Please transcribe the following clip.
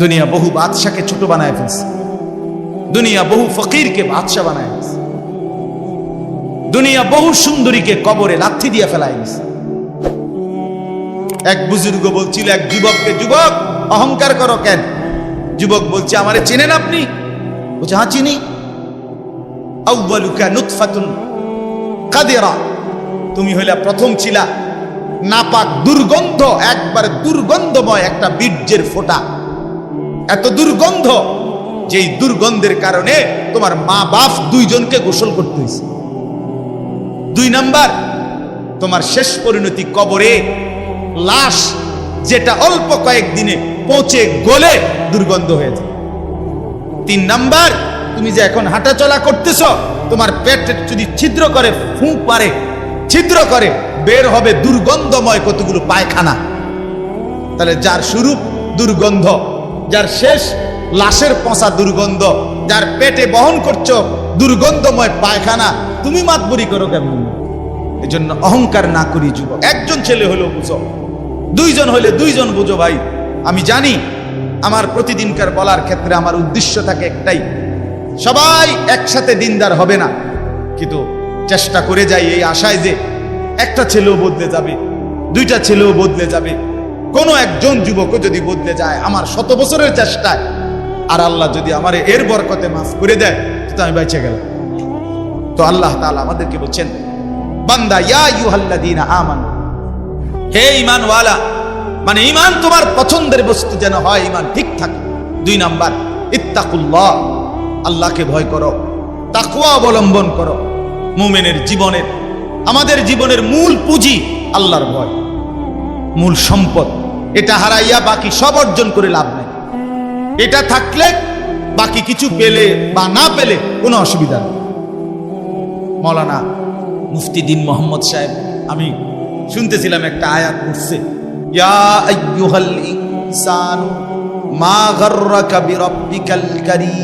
দুনিয়া বহু বাদশাকে ছোট বানায় ফেলছে, দুনিয়া বহু ফকিরকে বাদশা বানায় ফেলছে, দুনিয়া বহু সুন্দরীকে কবরে লাথি দিয়ে ফেলায় দিছে। এক বুজুর্গ বলছিল এক যুবককে, যুবক অহংকার করো কেন? যুবক বলছে, আমারে চেনেন আপনি? বলছে, হ্যাঁ চিনি। আউয়ালুকা নুতফাতুন কাদিরা, তুমি হইলা প্রথম ছিলা নাপাক দুর্গন্ধ, একবারে দুর্গন্ধময় একটা বীর্যের ফোঁটা, এত দুর্গন্ধ যেই দুর্গন্ধের কারণে তোমার মা বাপ দুইজনকে গোসল করতে হয়েছে। 2 নাম্বার, তোমার শেষ পরিণতি কবরে, লাশ যেটা অল্প কয়েকদিনে পচে গলে দুর্গন্ধ হয়ে যায়। 3 নাম্বার, তুমি যে এখন হাঁটাচলা করতেছ, তোমার পেটে যদি ছিদ্র করে, ফুঁক পারে, ছিদ্র করে বের হবে দুর্গন্ধময় কতগুলো পায়খানা। তাহলে যার শুরু দুর্গন্ধ, যার শেষ লাশের পচা দুর্গন্ধ, যার পেটে বহন করছো দুর্গন্ধময় পায়খানা, তুমি মাতবরি করো কেমন? এই জন্য অহংকার না করি যুবক। একজন ছেলে হলেও বুঝো, 2 জন হলে 2 জন বুঝো ভাই। আমি জানি আমার প্রতিদিনকার বলার ক্ষেত্রে আমার উদ্দেশ্য থাকে একটাই, সবাই একসাথে দিনদার হবে না, কিন্তু চেষ্টা করে যাই এই আশায় যে একটা ছেলেও বদলে যাবে, 2টা ছেলেও বদলে যাবে, কোনো একজন যুবকও যদি বদলে যায় আমার 100 বছরের চেষ্টায়, আর আল্লাহ যদি আমার এর বরকতে মাফ করে দেয়, তো আমি বেঁচে গেলাম। তো আল্লাহ তাআলা আমাদেরকে বলছেন, বান্দা ইয়া আইয়ুহাল্লাযীনা আমানু, হে ঈমানওয়ালা, মানে ঈমান তোমার পছন্দের বস্তু যেন হয়, ঈমান ঠিক থাকে। 2 নাম্বার, ইত্তাকুল্লাহ, আল্লাহকে ভয় করো, তাকওয়া অবলম্বন করো। মুমিনের জীবনের, আমাদের জীবনের মূল পুঁজি আল্লাহর ভয়, মূল সম্পদ। এটা হারাইয়া বাকি সব অর্জন করে লাভ নেই। এটা থাকলে বাকি কিছু পেলে বা না পেলে কোনো অসুবিধা নেই। মাওলানা মুফতি দ্বীন মোহাম্মদ সাহেব, আমি শুনতেছিলাম একটা আয়াত পড়ছে, ইয়া আইয়ুহাল ইনসানু মা গাররাকা বিরাব্বিকাল কারীম।